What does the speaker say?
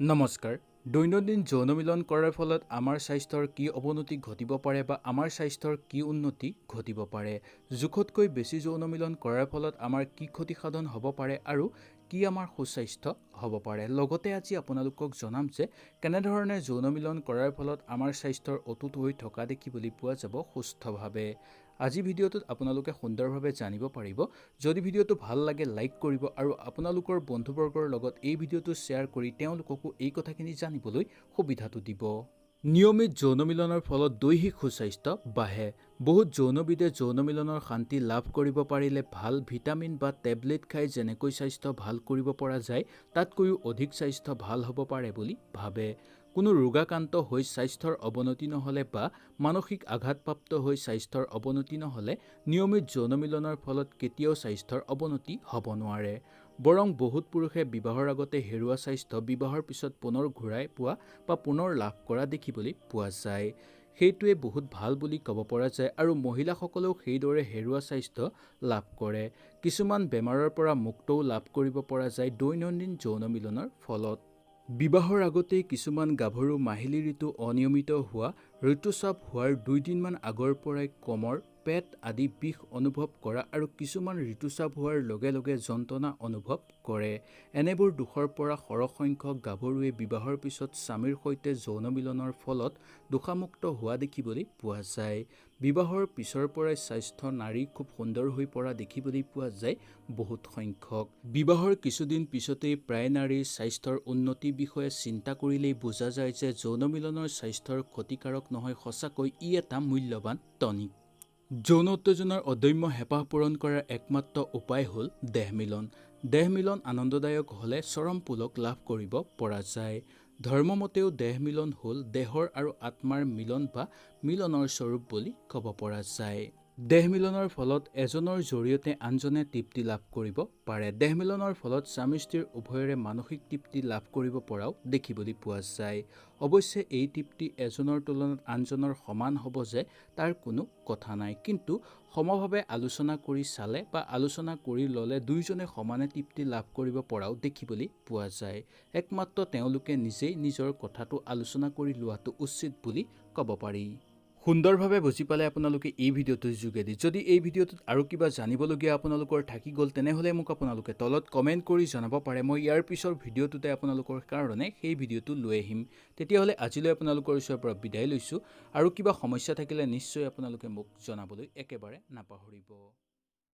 নমস্কাৰ। দৈনন্দিন যৌন মিলন কৰাৰ ফলত আমাৰ স্বাস্থ্যৰ কি অৱনতি ঘটিব পাৰে বা আমাৰ স্বাস্থ্যৰ কি উন্নতি ঘটিব পাৰে, জোখতকৈ বেছি যৌন মিলন কৰাৰ ফলত আমাৰ কি ক্ষতিসাধন হ'ব পাৰে আৰু কি আমাৰ সুস্বাস্থ্য হ'ব পাৰে। লগতে আজি আপোনালোকক জনাম যে কেনেধৰণে যৌন মিলন কৰাৰ ফলত আমাৰ স্বাস্থ্যৰ অটুট হৈ থকা দেখিবলৈ পোৱা যাব সুস্থভাৱে। আজি ভিডিঅ'টোত আপোনালোকে সুন্দৰভাৱে জানিব পাৰিব। যদি ভিডিঅ'টো ভাল লাগে লাইক কৰিব আৰু আপোনালোকৰ বন্ধুবৰ্গৰ লগত এই ভিডিঅ'টো শ্বেয়াৰ কৰি তেওঁলোককো এই কথাখিনি জানিবলৈ সুবিধাটো দিব। নিয়মিত যৌন মিলনৰ ফলত দৈহিক সুস্বাস্থ্য বাঢ়ে। বহুত যৌনবিদে যৌন মিলনৰ শান্তি লাভ কৰিব পাৰিলে ভাল ভিটামিন বা টেবলেট খাই যেনেকৈ স্বাস্থ্য ভাল কৰিব পৰা যায় তাতকৈও অধিক স্বাস্থ্য ভাল হ'ব পাৰে বুলি ভাবে। কোনো ৰোগাক্ৰান্ত হৈ স্বাস্থ্যৰ অৱনতি নহ'লে বা মানসিক আঘাতপ্ৰাপ্ত হৈ স্বাস্থ্যৰ অৱনতি নহ'লে নিয়মিত যৌন মিলনৰ ফলত কেতিয়াও স্বাস্থ্যৰ অৱনতি হ'ব নোৱাৰে। বৰং বহুত পুৰুষে বিবাহৰ আগতে হেৰুওৱা স্বাস্থ্য বিবাহৰ পিছত পুনৰ ঘূৰাই পোৱা বা পুনৰ লাভ কৰা দেখিবলৈ পোৱা যায়। সেইটোৱে বহুত ভাল বুলি ক'ব পৰা যায় আৰু মহিলাসকলেও সেইদৰে হেৰুওৱা স্বাস্থ্য লাভ কৰে। কিছুমান বেমাৰৰ পৰা মুক্তও লাভ কৰিব পৰা যায় দৈনন্দিন যৌন মিলনৰ ফলত। বিবাহৰ আগতেই কিছুমান গাভৰু মাহিলী ঋতু অনিয়মিত হোৱা, ঋতুস্ৰাৱ হোৱাৰ 2 দিনমান আগৰ পৰাই কমৰ, পেট আদি বিষ অনুভৱ কৰা আৰু কিছুমান ঋতুস্ৰাৱ হোৱাৰ লগে লগে যন্ত্ৰণা অনুভৱ কৰে। এনেবোৰ দোষৰ পৰা সৰহ সংখ্যক গাভৰুৱে বিবাহৰ পিছত স্বামীৰ সৈতে যৌন মিলনৰ ফলত দোষামুক্ত হোৱা দেখিবলৈ পোৱা যায়। বিবাহৰ পিছৰ পৰাই স্বাস্থ্য নাৰী খুব সুন্দৰ হৈ পৰা দেখিবলৈ পোৱা যায় বহুত সংখ্যক। বিবাহৰ কিছুদিন পিছতেই প্ৰায় নাৰীৰ স্বাস্থ্যৰ উন্নতিৰ বিষয়ে চিন্তা কৰিলেই বুজা যায় যে যৌন মিলনৰ স্বাস্থ্যৰ ক্ষতিকাৰক নহয়, সঁচাকৈ ই এটা মূল্যৱান টনিক। যৌন উত্তেজনাৰ অদম্য হেঁপাহ পূৰণ কৰাৰ একমাত্ৰ উপায় হ'ল দেহ মিলন। দেহ মিলন আনন্দদায়ক হ'লে চৰম পুলক লাভ কৰিব পৰা যায়। ধৰ্মমতেও দেহ মিলন হ'ল দেহৰ আৰু আত্মাৰ মিলন বা মিলনৰ স্বৰূপ বুলি ক'ব পৰা যায়। দেহ মিলনৰ ফলত এজনৰ জৰিয়তে আনজনে তৃপ্তি লাভ কৰিব পাৰে। দেহ মিলনৰ ফলত স্বামী স্ত্ৰীৰ উভয়ৰে মানসিক তৃপ্তি লাভ কৰিব পৰাও দেখিবলৈ পোৱা যায়। অৱশ্যে এই তৃপ্তি এজনৰ তুলনাত আনজনৰ সমান হ'ব যে তাৰ কোনো কথা নাই, কিন্তু সমভাৱে আলোচনা কৰি চালে বা আলোচনা কৰি ল'লে দুয়োজনে সমানে তৃপ্তি লাভ কৰিব পৰাও দেখিবলৈ পোৱা যায়। একমাত্ৰ তেওঁলোকে নিজেই নিজৰ কথাটো আলোচনা কৰি লোৱাটো উচিত বুলি ক'ব পাৰি। সুন্দৰভাৱে বুজি পালে আপোনালোকে এই ভিডিঅ'টোৰ যোগেদি। যদি এই ভিডিঅ'টোত আৰু কিবা জানিবলগীয়া আপোনালোকৰ থাকি গ'ল তেনেহ'লে মোক আপোনালোকে তলত কমেণ্ট কৰি জনাব পাৰে। মই ইয়াৰ পিছৰ ভিডিঅ'টোতে আপোনালোকৰ কাৰণে সেই ভিডিঅ'টো লৈ আহিম। তেতিয়াহ'লে আজিলৈ আপোনালোকৰ ওচৰৰ পৰা বিদায় লৈছোঁ। আৰু কিবা সমস্যা থাকিলে নিশ্চয় আপোনালোকে মোক জনাবলৈ একেবাৰে নাপাহৰিব।